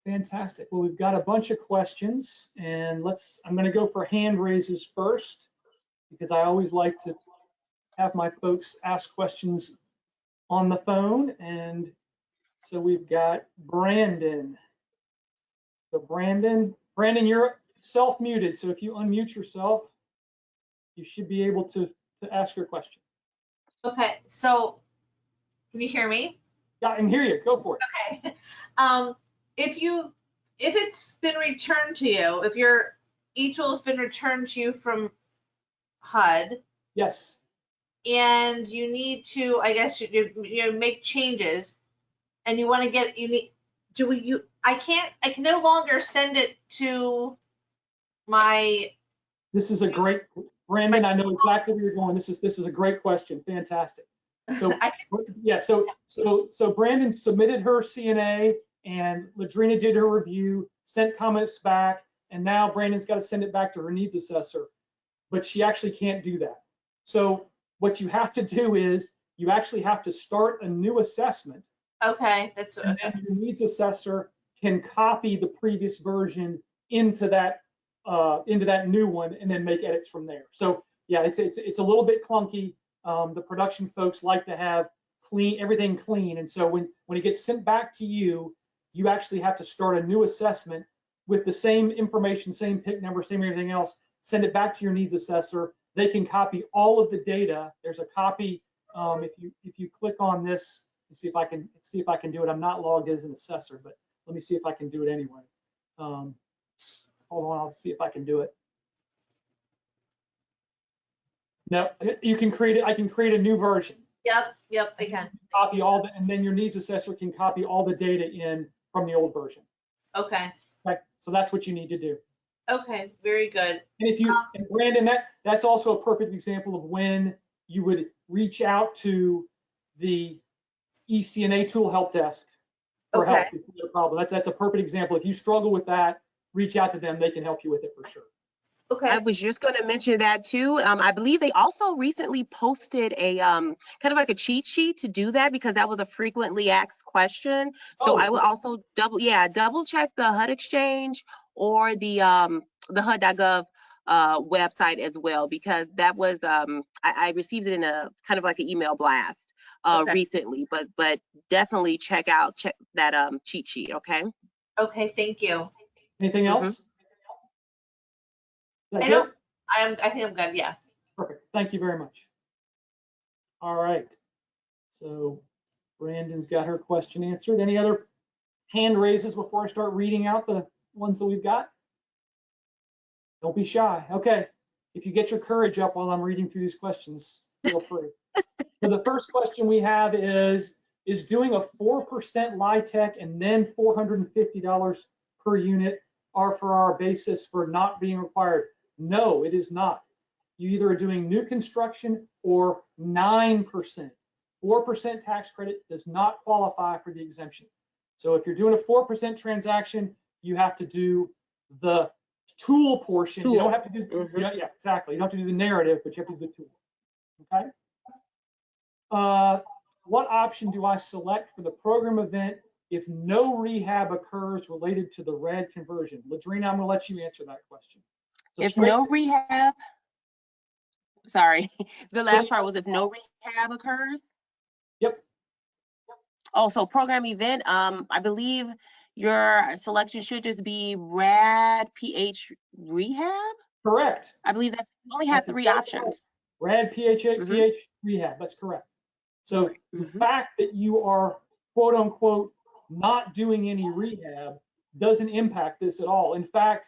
Fantastic. Well, we've got a bunch of questions, and I'm going to go for hand raises first because I always like to have my folks ask questions on the phone. And so we've got Brandon. So Brandon, you're self-muted. So if you unmute yourself, you should be able to ask your question. Okay, so can you hear me? Yeah, I can hear you. Go for it. Okay. If it's been returned to you, if your e-tool has been returned to you from HUD. Yes. And you need to, I guess, you make changes, and you want to get, I can no longer send it to my. This is a great, Brandon, I know exactly where you're going. This is a great question. Fantastic. So yeah, so Brandon submitted her CNA and Ladrina did her review, sent comments back, and now Brandon's got to send it back to her needs assessor, but she actually can't do that. So what you have to do is you actually have to start a new assessment. Okay, that's and then your needs assessor can copy the previous version into that new one and then make edits from there. So yeah, it's a little bit clunky. The production folks like to have everything clean, and so when it gets sent back to you, you actually have to start a new assessment with the same information, same PIC number, same everything else. Send it back to your needs assessor. They can copy all of the data. There's a copy. If you click on this, see if I can do it. I'm not logged as an assessor, but let me see if I can do it anyway. Hold on, I'll see if I can do it. No, you can create it. I can create a new version. Yep, I can. Copy all the, and then your needs assessor can copy all the data in from the old version. Okay, Okay, so that's what you need to do. okay, very good. And if you, and Brandon, that's also a perfect example of when you would reach out to the eCNA tool help desk for help Okay. if you have a problem. That's a perfect example. If you struggle with that, reach out to them. They can help you with it for sure. Okay. I was just going to mention that too. I believe they also recently posted a kind of like a cheat sheet to do that because that was a frequently asked question. So Oh, I will also double check the HUD Exchange or the HUD.gov website as well, because that was I received it in a kind of like an email blast Okay. recently, but definitely check that cheat sheet. Okay. Okay, thank you. anything else? Is that I good? don't, I think I'm good, yeah. Perfect. Thank you very much. All right. So Brandon's got her question answered. Any other hand raises before I start reading out the ones that we've got? Don't be shy. Okay. If you get your courage up while I'm reading through these questions, feel free. So the first question we have is doing a 4% LIHTC and then $450 per unit RFR basis for not being required? No, it is not. You either are doing new construction or 9%. 4% tax credit does not qualify for the exemption. So if you're doing a 4% transaction, you have to do the tool portion. You don't have to do, yeah, exactly. You don't have to do the narrative, but you have to do the tool. Okay. What option do I select for the program event if no rehab occurs related to the Rad conversion? Ladrina, I'm going to let you answer that question. So If no rehab, sorry, the last part was if no rehab occurs. Yep. Oh, so program event, I believe your selection should just be Rad PH Rehab. Correct. I believe you only have three options. Rad PH Rehab, that's correct. So the fact that you are quote unquote not doing any rehab doesn't impact this at all. In fact,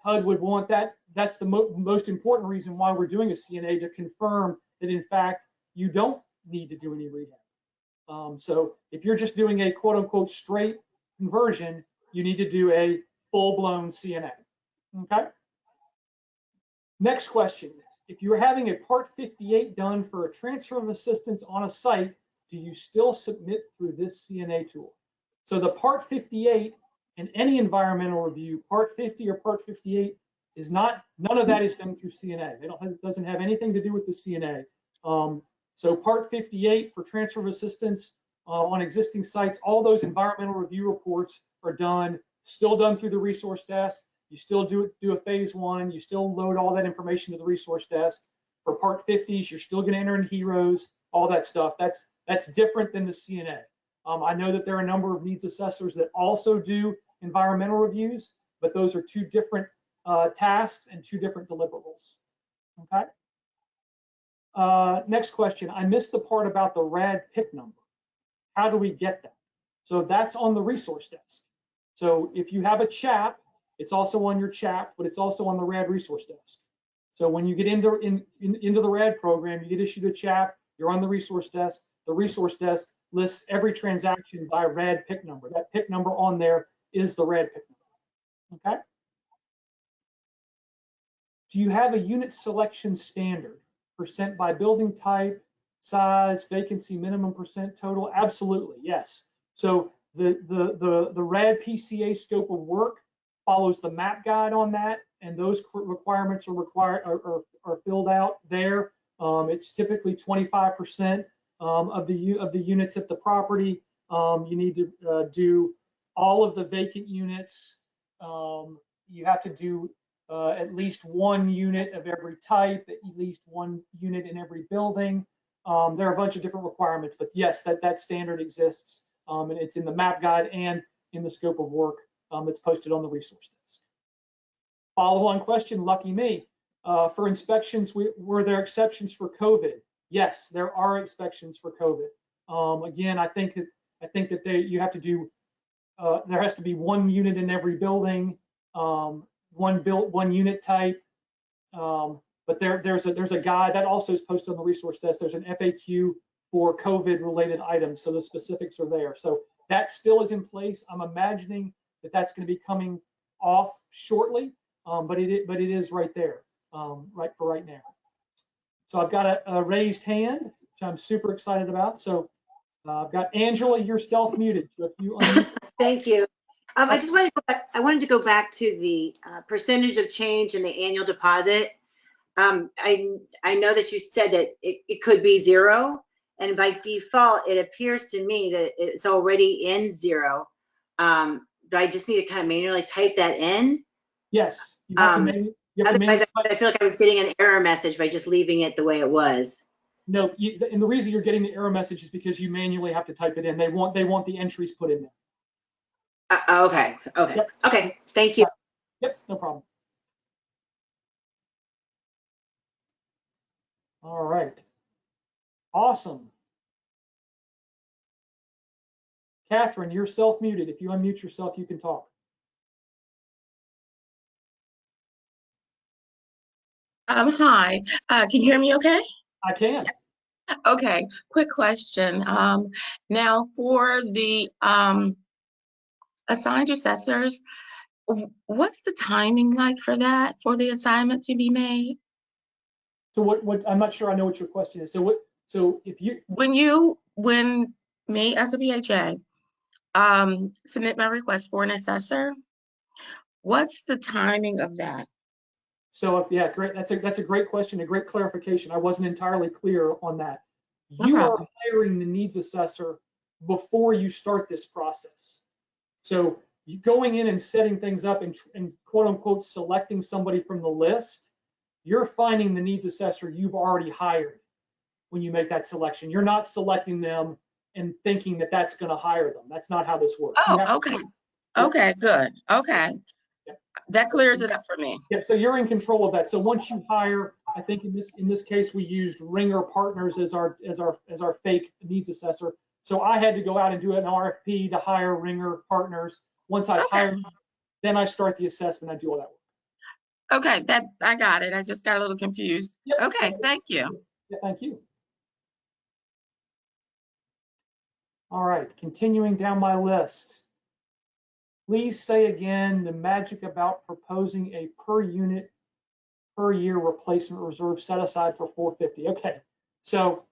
HUD would want that. That's the most important reason why we're doing a CNA, to confirm that in fact you don't need to do any rehab. So if you're just doing a quote unquote straight conversion, you need to do a full-blown CNA. Okay. Next question. If you're having a Part 58 done for a transfer of assistance on a site, do you still submit through this CNA tool? So the Part 58 in any environmental review, Part 50 or Part 58 is not, none of that is done through CNA. It doesn't have anything to do with the CNA. So Part 58 for transfer of assistance on existing sites, all those environmental review reports are still done through the resource desk. You still do a phase 1. You still load all that information to the resource desk. For Part 50s, you're still going to enter in HEROs, all that stuff. That's different than the CNA. I know that there are a number of needs assessors that also do environmental reviews, but those are two different tasks and two different deliverables. Okay. Next question. I missed the part about the Rad Pick Number. How do we get that? So that's on the resource desk. So if you have a CHAP, it's also on your CHAP, but it's also on the Rad resource desk. So when you get into the Rad program, you get issued a CHAP, you're on the resource desk. The resource desk lists every transaction by Rad Pick Number. That pick number on there is the Rad Pick Number. Okay. Do you have a unit selection standard? Percent by building type, size, vacancy, minimum percent total? Absolutely, yes. So the Rad PCA scope of work follows the map guide on that, and those requirements are filled out there. It's typically 25% of the units at the property. You need to do all of the vacant units. You have to do at least one unit of every type, at least one unit in every building. There are a bunch of different requirements, but yes, that standard exists, and it's in the map guide and in the scope of work that's posted on the resource desk. Follow-on question, lucky me. For inspections, were there exceptions for COVID? Yes, there are exceptions for COVID. Again, I think that you have to do. There has to be one unit in every building, one unit type. But there's a guide that also is posted on the resource desk. There's an FAQ for COVID related items. So the specifics are there. So that still is in place. I'm imagining that that's going to be coming off shortly, but it is right there, right now. So I've got a raised hand, which I'm super excited about. So I've got Angela, you're self-muted. So if you unmute. Thank you. I just wanted to go back, I wanted to go back to the percentage of change in the annual deposit. I know that you said that it could be 0, and by default, it appears to me that it's already in 0. Do I just need to kind of manually type that in? Yes. You have to Otherwise, I feel like I was getting an error message by just leaving it the way it was. No, and the reason you're getting the error message is because you manually have to type it in. They want the entries put in there. Okay. Yep. Okay. Thank you. Yep, no problem. All right. Awesome. Catherine, you're self-muted. If you unmute yourself, you can talk. Hi, can you hear me okay? I can. Okay, quick question. Now for the assigned assessors, what's the timing like for that, for the assignment to be made? So what I'm not sure I know what your question is. So if you When me as a PHA submit my request for an assessor, what's the timing of that? So yeah, great. That's a great question, a great clarification. I wasn't entirely clear on that. No You are problem. hiring the needs assessor before you start this process. So you going in and setting things up and quote unquote selecting somebody from the list, you're finding the needs assessor you've already hired when you make that selection. You're not selecting them and thinking that that's going to hire them. That's not how this works. You have Oh, to- okay. Okay, good. Okay. Yeah. That clears it up for me. Yeah, so you're in control of that. So once you hire, I think in this case we used Ringer Partners as our fake needs assessor. So I had to go out and do an RFP to hire Ringer Partners. Once I hire, then I start the assessment. I do all that work. Okay, that I got it. I just got a little confused. Yep. Okay, thank you. Yeah, thank you. All right, continuing down my list. Please say again the magic about proposing a per unit per year replacement reserve set aside for 450. Okay, so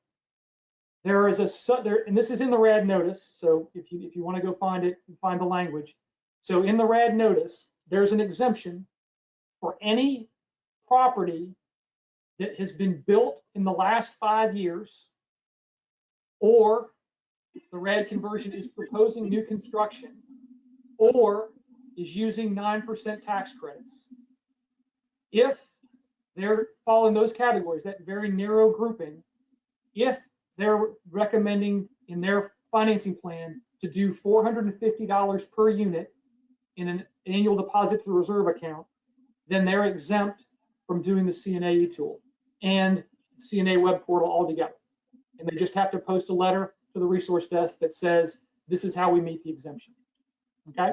there is and this is in the RAD notice. So if you want to go find it, find the language. So in the RAD notice, there's an exemption for any property that has been built in the last 5 years, or the RAD conversion is proposing new construction, or is using 9% tax credits. If they're following those categories, that very narrow grouping, if they're recommending in their financing plan to do $450 per unit in an annual deposit to the reserve account, then they're exempt from doing the CNA tool and CNA web portal altogether. And they just have to post a letter to the resource desk that says, this is how we meet the exemption. Okay?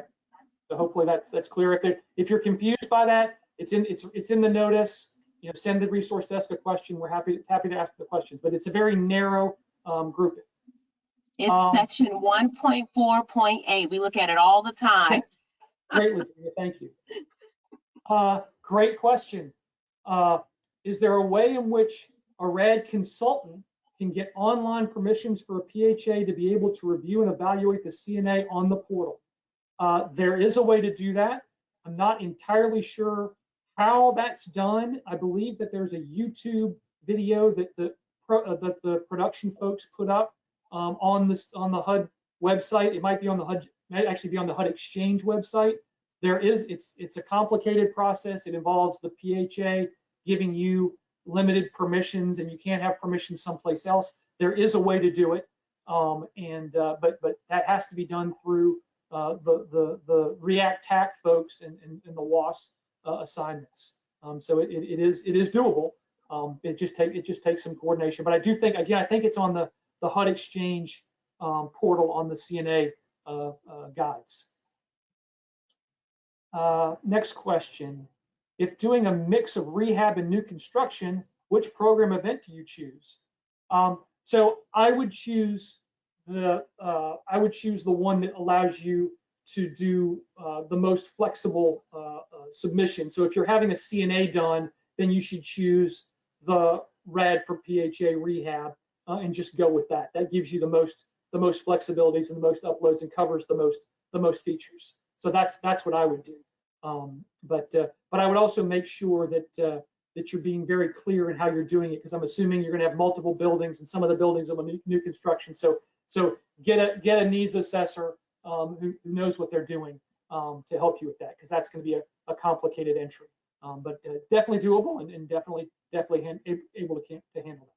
So hopefully that's clear. If you're confused by that, it's in the notice. You know, send the resource desk a question. We're happy to ask the questions, but it's a very narrow grouping. It's section 1.4.8. We look at it all the time. Great, Virginia, thank you. Great question. Is there a way in which a RAD consultant can get online permissions for a PHA to be able to review and evaluate the CNA on the portal? There is a way to do that. I'm not entirely sure how that's done. I believe that there's a YouTube video that the production folks put up on the HUD website. It might be on the HUD, might actually be on the HUD Exchange website. It's a complicated process. It involves the PHA giving you limited permissions, and you can't have permissions someplace else. There is a way to do it, but that has to be done through the React TAC folks and the WAS assignments. So it is doable. It just takes some coordination. But I do think, again, I think it's on the HUD Exchange portal on the CNA guides. Next question. If doing a mix of rehab and new construction, which program event do you choose? So I would choose the one that allows you to do the most flexible submission. So if you're having a CNA done, then you should choose the Rad for PHA rehab and just go with that. That gives you the most flexibilities and the most uploads and covers the most features. So that's what I would do. But I would also make sure that that you're being very clear in how you're doing it, because I'm assuming you're going to have multiple buildings, and some of the buildings are new construction. So get a needs assessor who knows what they're doing to help you with that, because that's going to be a complicated entry. But definitely doable and definitely able to handle that.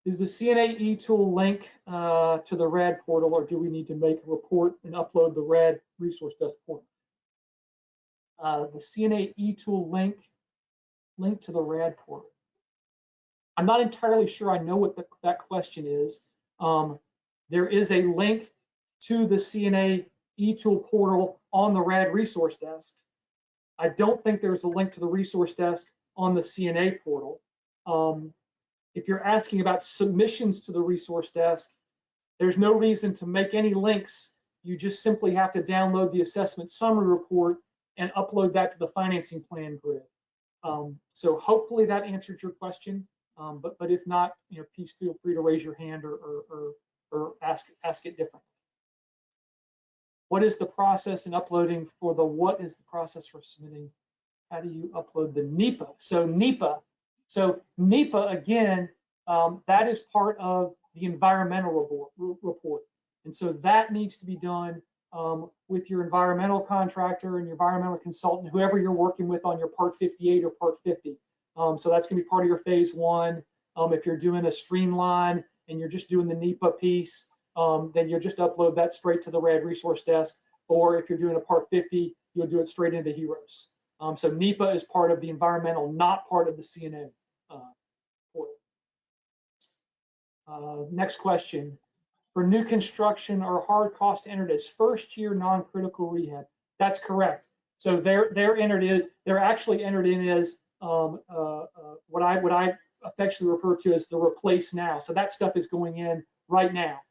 Is the CNA e-tool link to the Rad portal, or do we need to make a report and upload the Rad resource desk portal? The CNA e-tool link to the Rad portal. I'm not entirely sure I know what that question is. There is a link to the CNA e-tool portal on the Rad resource desk. I don't think there's a link to the resource desk on the CNA portal. If you're asking about submissions to the resource desk, there's no reason to make any links. You just simply have to download the assessment summary report and upload that to the financing plan grid. So hopefully that answered your question. But if not, please feel free to raise your hand or ask it differently. What is the process in uploading for the, what is the process for submitting? How do you upload the NEPA? So NEPA again, that is part of the environmental report. And so that needs to be done with your environmental contractor and your environmental consultant, whoever you're working with on your Part 58 or Part 50. So that's gonna be part of your phase one. If you're doing a streamline and you're just doing the NEPA piece, then you'll just upload that straight to the Rad resource desk. Or if you're doing a Part 50, you'll do it straight into HEROES. So NEPA is part of the environmental, not part of the CNA portal. Next question. For new construction, are hard costs entered as first year non-critical rehab? That's correct. So they're actually entered in as what I affectionately refer to as the replace now. So that stuff is going in right now.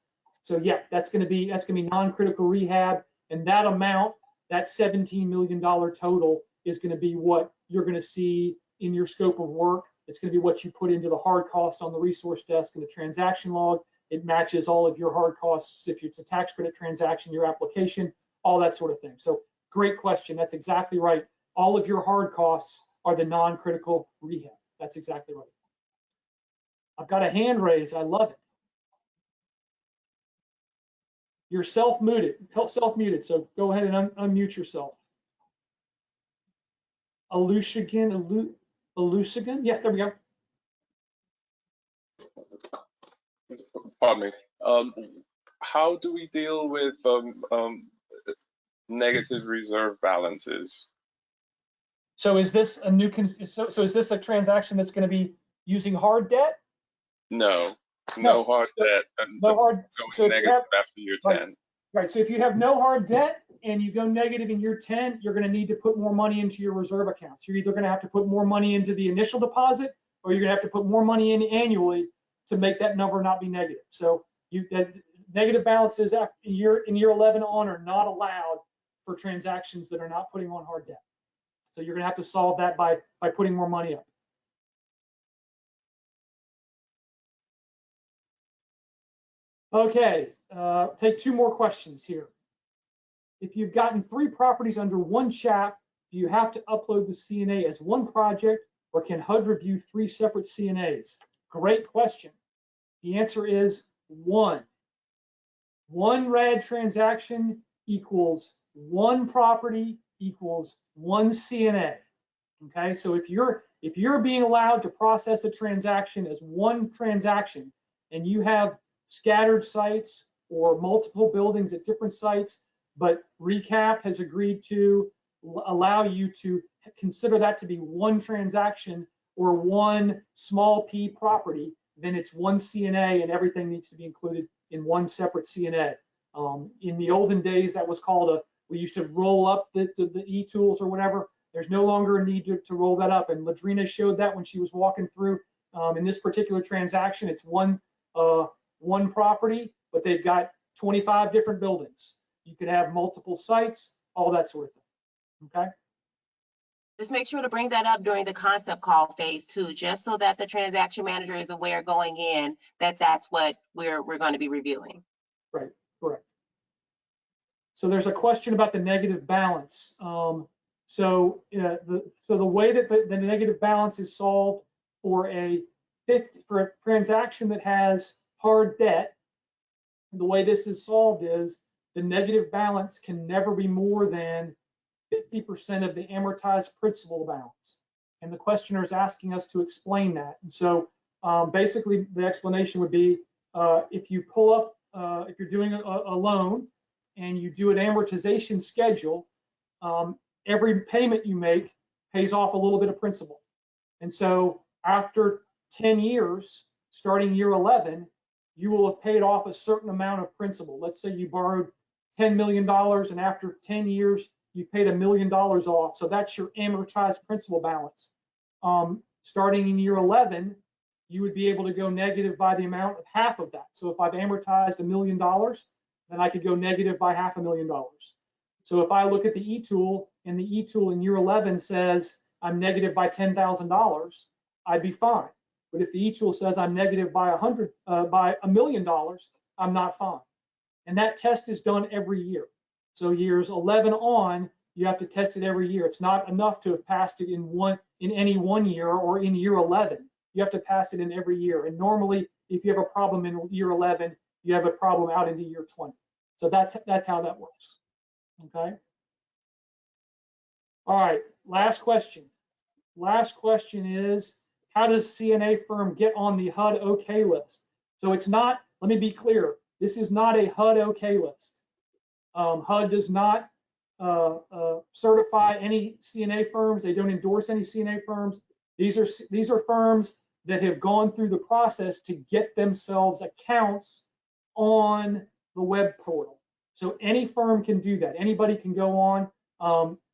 So yeah, that's going to be non-critical rehab, and that amount, that $17 million total, is going to be what you're going to see in your scope of work. It's going to be what you put into the hard costs on the resource desk and the transaction log. It matches all of your hard costs if it's a tax credit transaction, your application, all that sort of thing. So great question. That's exactly right. All of your hard costs are the non-critical rehab. That's exactly right. I've got a hand raised. I love it. You're self-muted, so go ahead and unmute yourself. Elusigan, yeah, there we go. Pardon me. How do we deal with negative reserve balances? So is this a new, so is this a transaction that's going to be using hard debt? No No. hard debt. No hard. So negative after year 10. Right. So if you have no hard debt and you go negative in year 10, you're going to need to put more money into your reserve accounts. You're either going to have to put more money into the initial deposit, or you're going to have to put more money in annually to make that number not be negative. So negative balances in year 11 on are not allowed for transactions that are not putting on hard debt. So you're going to have to solve that by putting more money up. Okay, take two more questions here. If you've gotten 3 properties under one chap, do you have to upload the CNA as one project, or can HUD review 3 separate CNAs? Great question. The answer is 1. 1 Rad transaction equals 1 property equals 1 CNA. Okay, so if you're being allowed to process a transaction as 1 transaction, and you have scattered sites or multiple buildings at different sites, but RECAP has agreed to allow you to consider that to be 1 transaction or 1 small p property, then it's 1 CNA, and everything needs to be included in 1 separate CNA. In the olden days, that was called we used to roll up the e-tools or whatever. There's no longer a need to roll that up, and Ladrina showed that when she was walking through In this particular transaction, it's one property, but they've got 25 different buildings. You could have multiple sites, all that sort of thing. Okay. Just make sure to bring that up during the concept call phase too, just so that the transaction manager is aware going in that that's what we're going to be reviewing. Right, correct. So there's a question about the negative balance. So the way that the negative balance is solved for a transaction that has hard debt, the way this is solved is the negative balance can never be more than 50% of the amortized principal balance. And the questioner is asking us to explain that. And so basically the explanation would be if you pull up, if you're doing a loan and you do an amortization schedule, every payment you make pays off a little bit of principal. And so after 10 years, starting year 11, you will have paid off a certain amount of principal. Let's say you borrowed $10 million and after 10 years, you've paid $1 million off. So that's your amortized principal balance. Starting in year 11, you would be able to go negative by the amount of half of that. So if I've amortized $1 million, then I could go negative by $500,000. So if I look at the e-tool and the e-tool in year 11 says I'm negative by $10,000, I'd be fine. But if the e-tool says I'm negative by $1 million, I'm not fine. And that test is done every year. So years 11 on, you have to test it every year. It's not enough to have passed it in any one year or in year 11. You have to pass it in every year. And normally, if you have a problem in year 11, you have a problem out into year 20. So that's how that works. Okay. All right. Last question. Last question is, how does CNA firm get on the HUD OK list? So it's not, let me be clear, this is not a HUD OK list. HUD does not certify any CNA firms. They don't endorse any CNA firms. These are firms that have gone through the process to get themselves accounts on the web portal. So any firm can do that. Anybody can go on.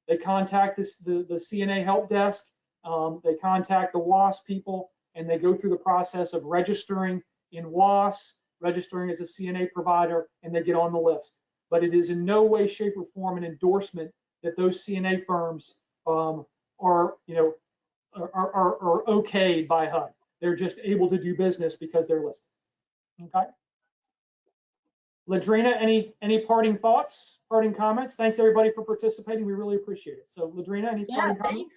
They contact the CNA help desk. They contact the WAS people, and they go through the process of registering in WAS, registering as a CNA provider, and they get on the list. But it is in no way, shape, or form an endorsement that those CNA firms are okayed by HUD. They're just able to do business because they're listed. Okay. Ladrina, any parting thoughts, parting comments? Thanks everybody for participating. We really appreciate it. So Ladrina, any parting comments?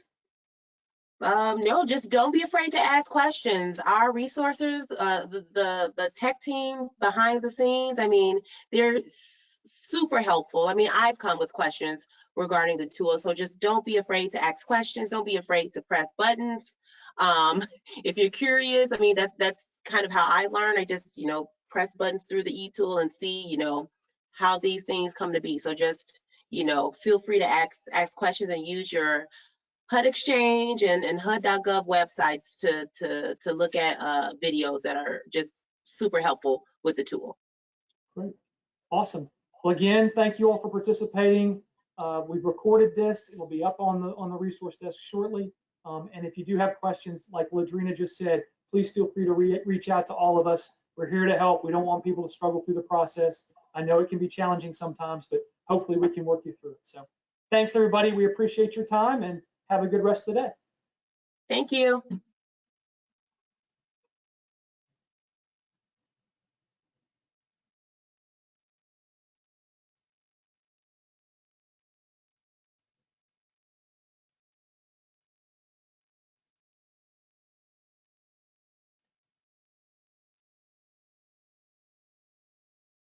No, just don't be afraid to ask questions. Our resources, the tech teams behind the scenes, I mean, they're super helpful. I mean, I've come with questions regarding the tool, so just don't be afraid to ask questions. Don't be afraid to press buttons. If you're curious, I mean, that's kind of how I learn. I just, press buttons through the e-tool and see, how these things come to be. So just, feel free to ask questions and use your HUD Exchange and HUD.gov websites to look at videos that are just super helpful with the tool. Great, awesome. Well, again, thank you all for participating. We've recorded this. It will be up on the resource desk shortly. And if you do have questions, like Ladrina just said, please feel free to reach out to all of us. We're here to help. We don't want people to struggle through the process. I know it can be challenging sometimes, but hopefully we can work you through it. So thanks, everybody. We appreciate your time and have a good rest of the day. Thank you.